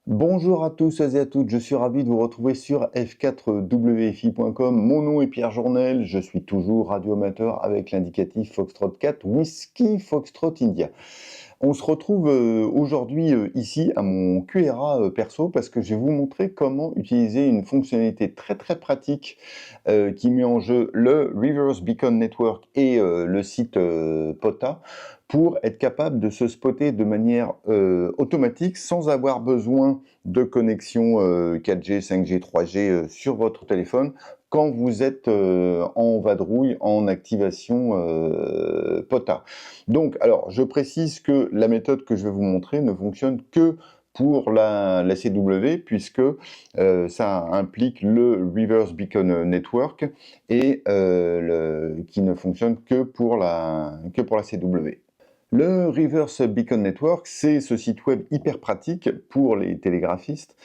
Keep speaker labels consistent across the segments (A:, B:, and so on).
A: Bonjour à tous et à toutes, je suis ravi de vous retrouver sur f4wfi.com. Mon nom est Pierre Journel, je suis toujours radioamateur avec l'indicatif Foxtrot 4 Whisky Foxtrot India. On se retrouve aujourd'hui ici à mon QRA perso parce que je vais vous montrer comment utiliser une fonctionnalité très pratique qui met en jeu le Reverse Beacon Network et le site POTA pour être capable de se spotter de manière automatique sans avoir besoin de connexion 4G, 5G, 3G sur votre téléphone quand vous êtes en vadrouille, en activation POTA. Donc, alors, je précise que la méthode que je vais vous montrer ne fonctionne que pour la CW, puisque ça implique le Reverse Beacon Network et qui ne fonctionne que pour la CW. Le Reverse Beacon Network, c'est ce site web hyper pratique pour les télégraphistes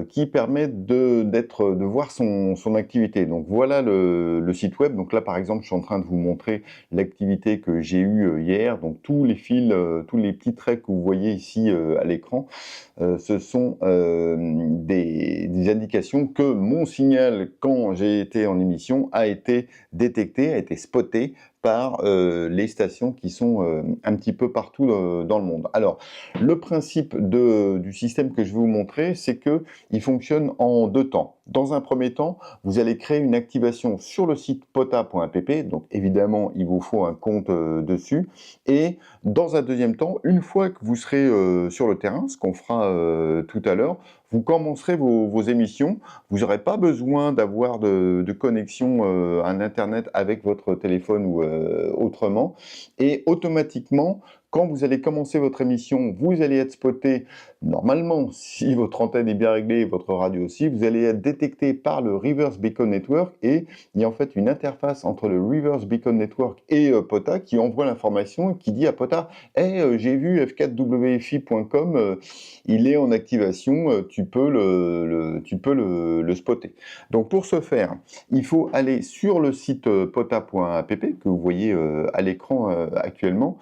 A: qui permet de voir son activité. Donc voilà le site web. Donc là, par exemple, je suis en train de vous montrer l'activité que j'ai eue hier. Donc tous les fils, tous les petits traits que vous voyez ici à l'écran, ce sont des indications que mon signal, quand j'ai été en émission, a été détecté, a été spoté par les stations qui sont un petit peu partout dans le monde. Alors, le principe du système que je vais vous montrer, c'est qu'il fonctionne en deux temps. Dans un premier temps, vous allez créer une activation sur le site pota.app, donc évidemment, il vous faut un compte dessus, et dans un deuxième temps, une fois que vous serez sur le terrain, ce qu'on fera tout à l'heure, vous commencerez vos émissions. Vous n'aurez pas besoin d'avoir de connexion à Internet avec votre téléphone ou autrement. Et automatiquement, quand vous allez commencer votre émission, vous allez être spoté, normalement, si votre antenne est bien réglée et votre radio aussi, vous allez être détecté par le Reverse Beacon Network et il y a en fait une interface entre le Reverse Beacon Network et POTA qui envoie l'information et qui dit à POTA hey, j'ai vu f4wfi.com, il est en activation, tu peux le spotter. Donc pour ce faire, il faut aller sur le site pota.app que vous voyez à l'écran actuellement.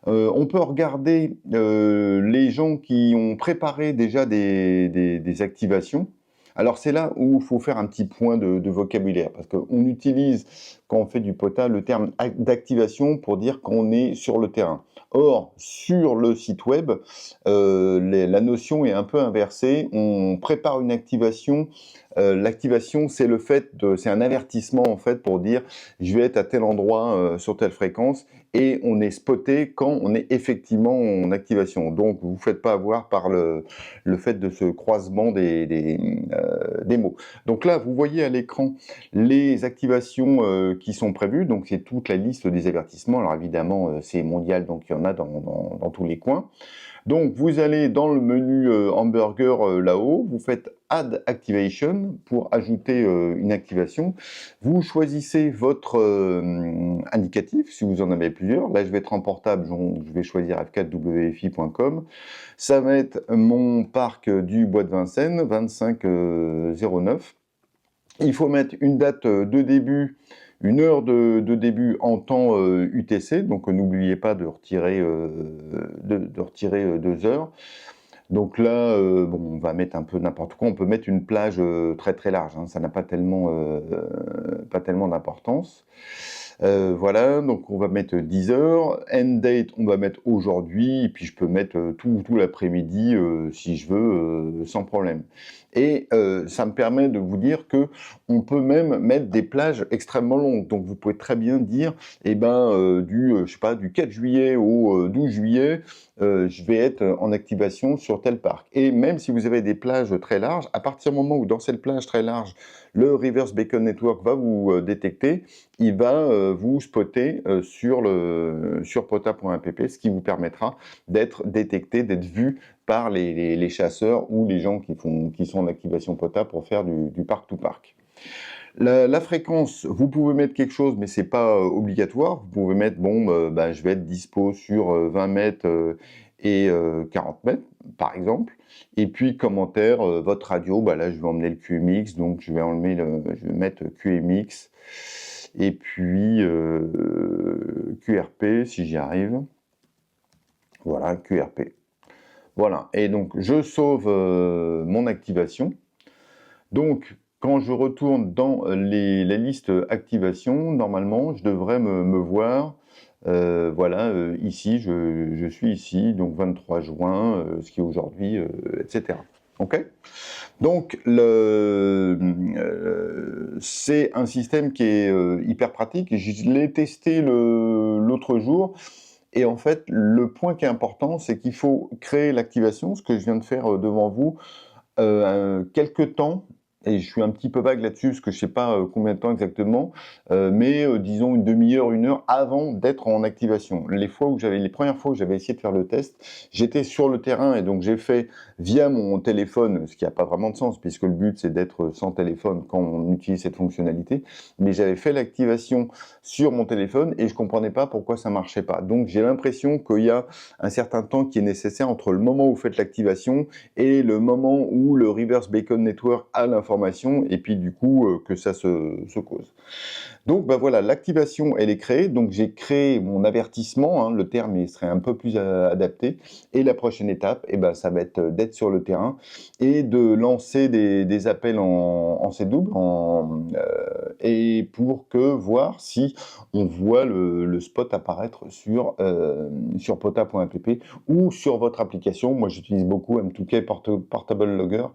A: On peut regarder les gens qui ont préparé déjà des activations. Alors c'est là où il faut faire un petit point de vocabulaire, parce qu'on utilise, quand on fait du POTA, le terme d'activation pour dire qu'on est sur le terrain. Or, sur le site web, la notion est un peu inversée. On prépare une activation. L'activation, c'est c'est un avertissement en fait pour dire je vais être à tel endroit sur telle fréquence et on est spoté quand on est effectivement en activation. Donc vous ne vous faites pas avoir par le fait de ce croisement des mots. Donc là, vous voyez à l'écran les activations qui sont prévues. Donc c'est toute la liste des avertissements. Alors évidemment, c'est mondial, donc il y en a dans tous les coins. Donc vous allez dans le menu hamburger là-haut, vous faites Add Activation pour ajouter une activation. Vous choisissez votre indicatif, si vous en avez plusieurs. Là je vais être en portable, donc je vais choisir f4wfi.com. Ça va être mon parc du Bois de Vincennes, 2509. Il faut mettre une date de début, une heure de début en temps UTC, donc n'oubliez pas de retirer 2 heures. Donc là, bon, on va mettre un peu n'importe quoi. On peut mettre une plage très large, hein, ça n'a pas tellement d'importance. Voilà, donc on va mettre 10 heures. End date, on va mettre aujourd'hui, et puis je peux mettre tout l'après-midi si je veux, sans problème. Et ça me permet de vous dire que on peut même mettre des plages extrêmement longues. Donc vous pouvez très bien dire, eh ben, je sais pas, du 4 juillet au 12 juillet, je vais être en activation sur tel parc. Et même si vous avez des plages très larges, à partir du moment où dans cette plage très large, le Reverse Beacon Network va vous détecter, il va vous spotter sur pota.app, ce qui vous permettra d'être détecté, d'être vu par les chasseurs ou les gens qui sont en activation POTA pour faire du parc-to-parc. La fréquence, vous pouvez mettre quelque chose, mais c'est pas obligatoire. Vous pouvez mettre, bon, bah, je vais être dispo sur 20 mètres et 40 mètres, par exemple. Et puis, commentaire, votre radio, bah, là, je vais emmener le QMX, donc je vais mettre QMX. Et puis, QRP, si j'y arrive. Voilà, QRP. Voilà, et donc je sauve mon activation. Donc, quand je retourne dans la liste activation, normalement, je devrais me voir, voilà, ici, je suis ici, donc 23 juin, ce qui est aujourd'hui, etc. OK? Donc, c'est un système qui est hyper pratique. Je l'ai testé l'autre jour. Et en fait, le point qui est important, c'est qu'il faut créer l'activation, ce que je viens de faire devant vous, quelque temps, et je suis un petit peu vague là-dessus, parce que je sais pas combien de temps exactement, mais disons une demi-heure, 1 heure avant d'être en activation. Les premières fois où j'avais essayé de faire le test, j'étais sur le terrain et donc j'ai fait via mon téléphone, ce qui n'a pas vraiment de sens, puisque le but c'est d'être sans téléphone quand on utilise cette fonctionnalité, mais j'avais fait l'activation sur mon téléphone et je comprenais pas pourquoi ça marchait pas. Donc j'ai l'impression qu'il y a un certain temps qui est nécessaire entre le moment où vous faites l'activation et le moment où le Reverse Beacon Network a l'information, et puis du coup que ça se cause. Donc bah voilà, l'activation elle est créée, donc j'ai créé mon avertissement, hein, le terme il serait un peu plus adapté, et la prochaine étape, eh ben, ça va être d'être sur le terrain et de lancer des appels en C-double, et pour que voir si on voit le spot apparaître sur pota.app ou sur votre application. Moi j'utilise beaucoup M2K Portable Logger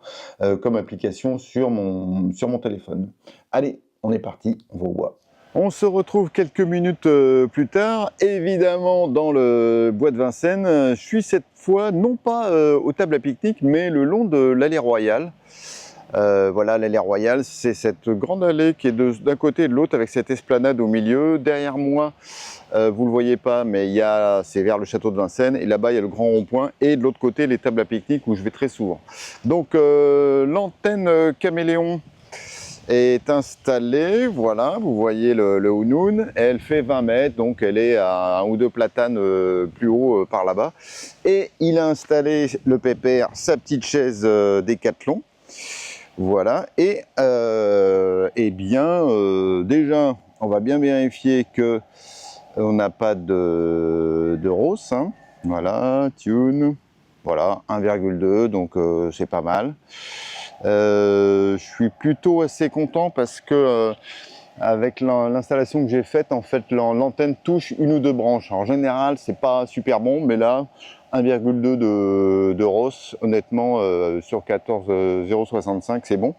A: comme application sur mon téléphone. Allez, on est parti, on vous revoit. On se retrouve quelques minutes plus tard, évidemment dans le bois de Vincennes. Je suis cette fois non pas aux tables à pique-nique, mais le long de l'allée Royale. Voilà, l'allée Royale, c'est cette grande allée qui est d'un côté et de l'autre avec cette esplanade au milieu. Derrière moi, vous le voyez pas, mais c'est vers le château de Vincennes, et là-bas il y a le grand rond-point, et de l'autre côté les tables à pique-nique où je vais très souvent. Donc l'antenne caméléon est installée, voilà, vous voyez le Hunun, elle fait 20 mètres, donc elle est à 1 ou 2 platanes plus haut par là-bas. Et il a installé, le pépère, sa petite chaise Décathlon, voilà, et bien, déjà, on va bien vérifier que on n'a pas de ROS, hein. Voilà, tune, voilà, 1,2, donc c'est pas mal. Je suis plutôt assez content parce que avec l'installation que j'ai faite, en fait, l'antenne touche 1 ou 2 branches. En général, c'est pas super bon, mais là, 1,2 de ROS, honnêtement, sur 14,065, c'est bon.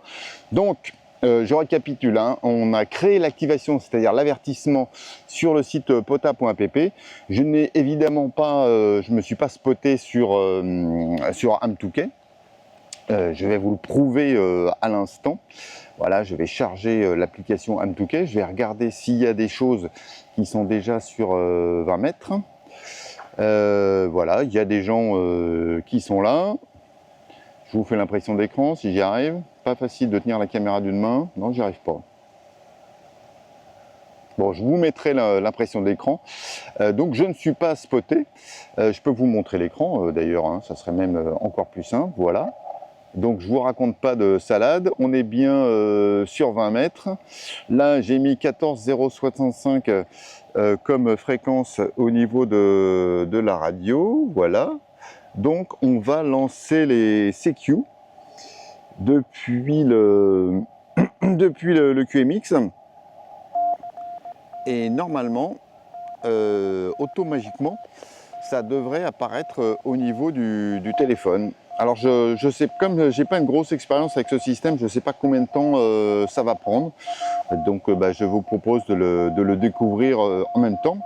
A: Donc, je récapitule, hein. On a créé l'activation, c'est-à-dire l'avertissement sur le site pota.app. Je n'ai évidemment pas, je me suis pas spoté sur M2K. Je vais vous le prouver à l'instant. Voilà, je vais charger l'application M2K. Je vais regarder s'il y a des choses qui sont déjà sur 20 mètres. Voilà, il y a des gens qui sont là. Je vous fais l'impression d'écran si j'y arrive. Pas facile de tenir la caméra d'une main. Non, j'y arrive pas. Bon, je vous mettrai l'impression d'écran. Donc, je ne suis pas spoté. Je peux vous montrer l'écran d'ailleurs, hein, ça serait même encore plus simple. Voilà. Donc je vous raconte pas de salade, on est bien sur 20 mètres. Là j'ai mis 14,065 comme fréquence au niveau de la radio, voilà. Donc on va lancer les CQ depuis depuis le QMX. Et normalement, automagiquement, ça devrait apparaître au niveau du téléphone. Alors je sais, comme j'ai pas une grosse expérience avec ce système, je sais pas combien de temps ça va prendre. Donc je vous propose de le découvrir en même temps.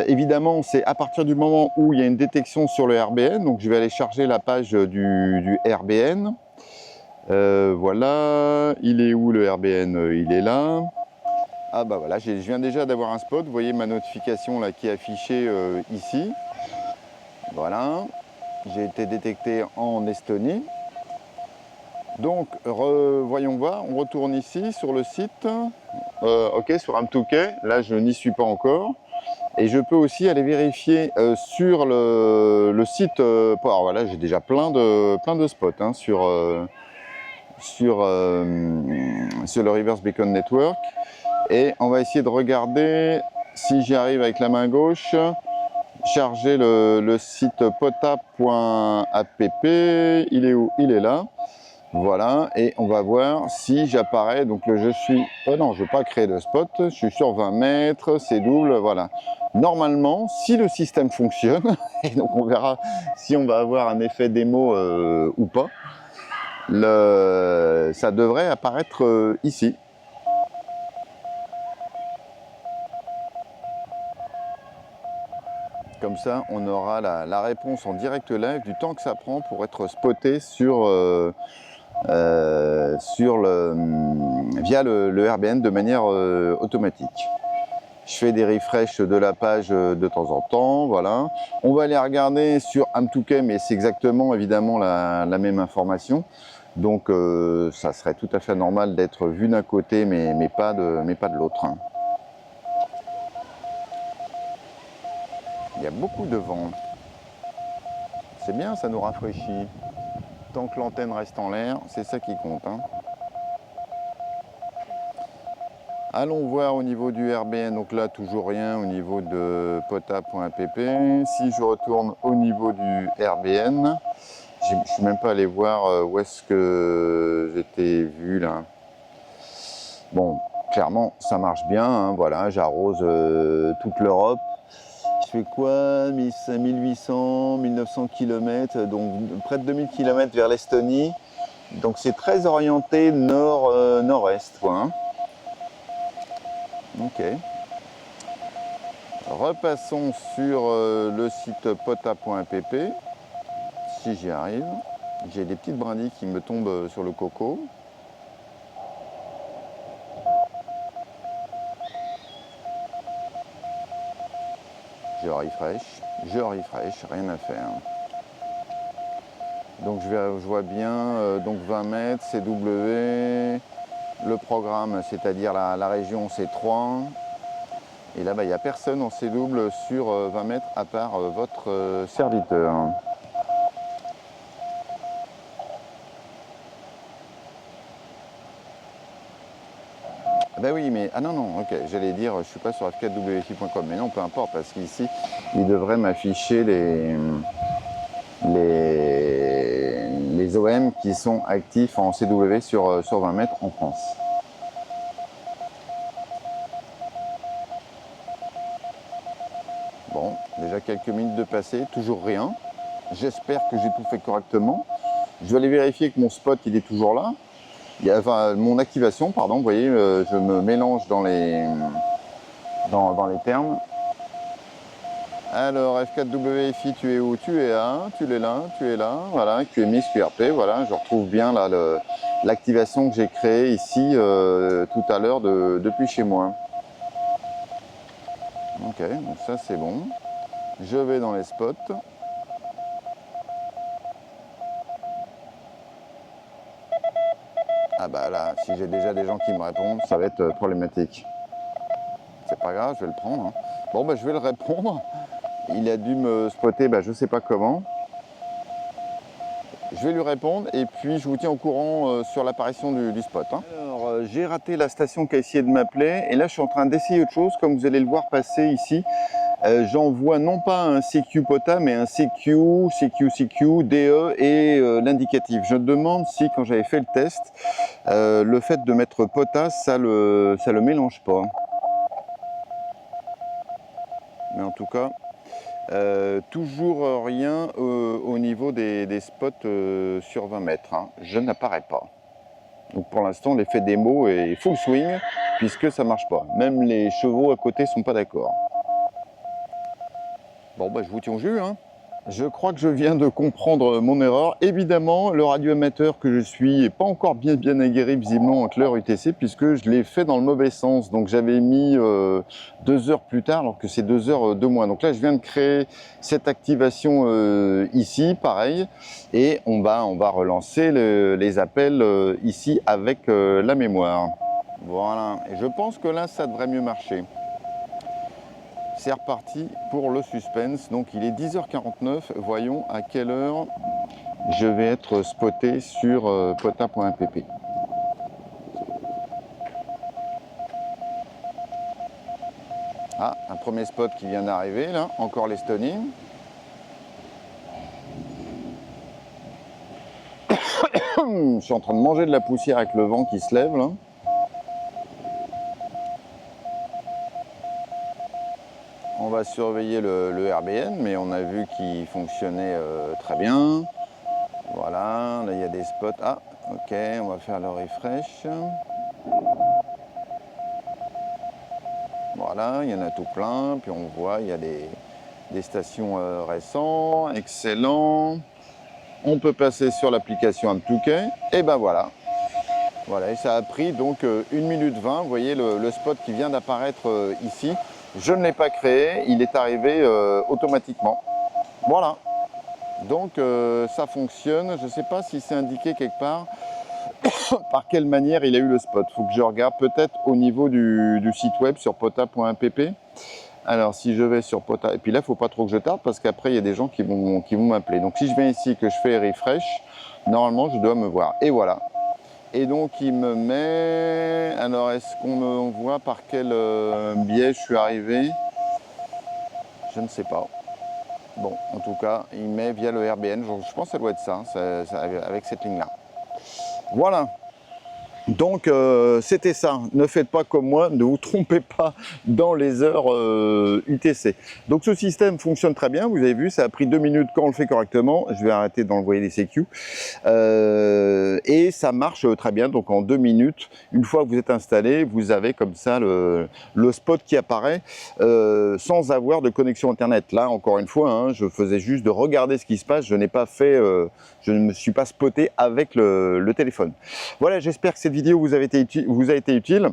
A: Évidemment, c'est à partir du moment où il y a une détection sur le RBN, donc je vais aller charger la page du RBN. Voilà, il est où le RBN? Il est là. Ah bah voilà, je viens déjà d'avoir un spot, vous voyez ma notification là qui est affichée ici. Voilà, j'ai été détecté en Estonie. Donc voyons voir, on retourne ici sur le site. Ok, sur M2K, là je n'y suis pas encore. Et je peux aussi aller vérifier sur le site. Alors voilà, j'ai déjà plein de spots hein, sur le Reverse Beacon Network. Et on va essayer de regarder si j'y arrive avec la main gauche. charger le site pota.app. Il est où? Il est là. Voilà, et on va voir si j'apparais. Donc je suis... Oh non, je ne vais pas créer de spot. Je suis sur 20 mètres, c'est double, voilà. Normalement, si le système fonctionne, et donc on verra si on va avoir un effet démo ou pas, ça devrait apparaître ici. Comme ça, on aura la réponse en direct live du temps que ça prend pour être spoté via le RBN de manière automatique. Je fais des refreshs de la page de temps en temps, voilà. On va aller regarder sur Amtouké, mais c'est exactement évidemment la même information. Donc ça serait tout à fait normal d'être vu d'un côté, mais pas de l'autre. Il y a beaucoup de vent. C'est bien, ça nous rafraîchit. Tant que l'antenne reste en l'air, c'est ça qui compte. Allons voir au niveau du RBN, donc là toujours rien au niveau de pota.app. Si je retourne au niveau du RBN, je ne suis même pas allé voir où est-ce que j'étais vu là. Bon, clairement ça marche bien, voilà, j'arrose toute l'Europe. Je fais quoi, 1800, 1900 km, donc près de 2000 km vers l'Estonie. Donc c'est très orienté nord-est, quoi. Ok. Repassons sur le site pota.app. Si j'y arrive. J'ai des petites brindilles qui me tombent sur le coco. Je refresh, rien à faire. Donc je vois bien, donc 20 mètres, CW, le programme, c'est-à-dire la région, c'est 3. Et là, il n'y a personne en C-double sur 20 mètres à part votre serviteur. Ben oui, mais... Ah non, non, ok, j'allais dire, je ne suis pas sur f4wfi.com, mais non, peu importe, parce qu'ici, il devrait m'afficher les OM qui sont actifs en CW sur 20 mètres en France. Bon, déjà quelques minutes de passé, toujours rien. J'espère que j'ai tout fait correctement. Je vais aller vérifier que mon spot, il est toujours là. Enfin, mon activation, pardon, vous voyez, je me mélange dans les termes. Alors, F4WFI, tu es où? Tu es là, tu es là, tu es là, voilà, QMX, QRP, voilà, je retrouve bien là l'activation que j'ai créée ici tout à l'heure depuis chez moi. Ok, donc ça c'est bon. Je vais dans les spots. Ah bah là, si j'ai déjà des gens qui me répondent, ça va être problématique. C'est pas grave, je vais le prendre. Bon, bah je vais le répondre. Il a dû me spotter, je sais pas comment. Je vais lui répondre et puis je vous tiens au courant sur l'apparition du spot. Alors, j'ai raté la station qui a essayé de m'appeler et là je suis en train d'essayer autre chose. Comme vous allez le voir passer ici, j'envoie non pas un CQ POTA mais un CQ, DE et l'indicatif. Je demande si quand j'avais fait le test, le fait de mettre POTA, ça le mélange pas. Mais en tout cas, toujours rien au niveau des spots sur 20 mètres. Je n'apparais pas. Donc pour l'instant, l'effet démo est full swing puisque ça marche pas. Même les chevaux à côté sont pas d'accord. Bon, je vous tiens au jus. Je crois que je viens de comprendre mon erreur. Évidemment, le radioamateur que je suis n'est pas encore bien aguerri visiblement en clair UTC puisque je l'ai fait dans le mauvais sens. Donc j'avais mis 2 heures plus tard alors que c'est 2 heures de moins. Donc là, je viens de créer cette activation ici, pareil. Et on va relancer les appels ici avec la mémoire. Voilà. Et je pense que là, ça devrait mieux marcher. C'est reparti pour le suspense. Donc il est 10h49. Voyons à quelle heure je vais être spoté sur pota.app. Ah, un premier spot qui vient d'arriver, là, encore l'Estonie. Je suis en train de manger de la poussière avec le vent qui se lève, là. On va surveiller le RBN, mais on a vu qu'il fonctionnait très bien. Voilà, là il y a des spots. Ah, ok, on va faire le refresh. Voilà, il y en a tout plein. Puis on voit, il y a des stations récentes. Excellent. On peut passer sur l'application Amtouquet. Et ben voilà. Voilà, et ça a pris donc 1 minute 20. Vous voyez le spot qui vient d'apparaître ici. Je ne l'ai pas créé, il est arrivé automatiquement. Voilà. Donc ça fonctionne. Je ne sais pas si c'est indiqué quelque part par quelle manière il a eu le spot. Il faut que je regarde peut-être au niveau du site web sur pota.app. Alors si je vais sur Pota, et puis là il ne faut pas trop que je tarde parce qu'après il y a des gens qui vont m'appeler. Donc si je viens ici, que je fais refresh, normalement je dois me voir. Et voilà. Et donc il me met... Alors est-ce qu'on me voit par quel biais je suis arrivé? Je ne sais pas. Bon, en tout cas, il met via le RBN. Je pense que ça doit être ça avec cette ligne-là. Voilà. Donc c'était ça, ne faites pas comme moi, ne vous trompez pas dans les heures UTC. Donc ce système fonctionne très bien, vous avez vu, ça a pris 2 minutes quand on le fait correctement, je vais arrêter d'envoyer les CQ, et ça marche très bien, donc en 2 minutes, une fois que vous êtes installé, vous avez comme ça le spot qui apparaît sans avoir de connexion internet. Là encore une fois, hein, je faisais juste de regarder ce qui se passe, je n'ai pas fait, je ne me suis pas spoté avec le téléphone. Voilà, j'espère que cette vidéo vous a été utile.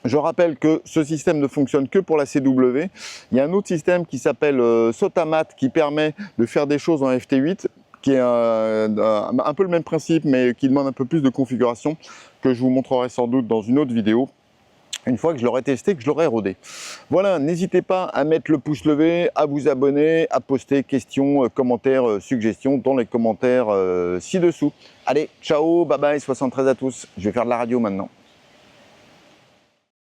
A: Je rappelle que ce système ne fonctionne que pour la CW. Il y a un autre système qui s'appelle Sotamat qui permet de faire des choses en FT8, qui est un peu le même principe mais qui demande un peu plus de configuration, que je vous montrerai sans doute dans une autre vidéo, une fois que je l'aurai testé, que je l'aurai rodé. Voilà, n'hésitez pas à mettre le pouce levé, à vous abonner, à poster questions, commentaires, suggestions dans les commentaires ci-dessous. Allez, ciao, bye bye, 73 à tous. Je vais faire de la radio maintenant.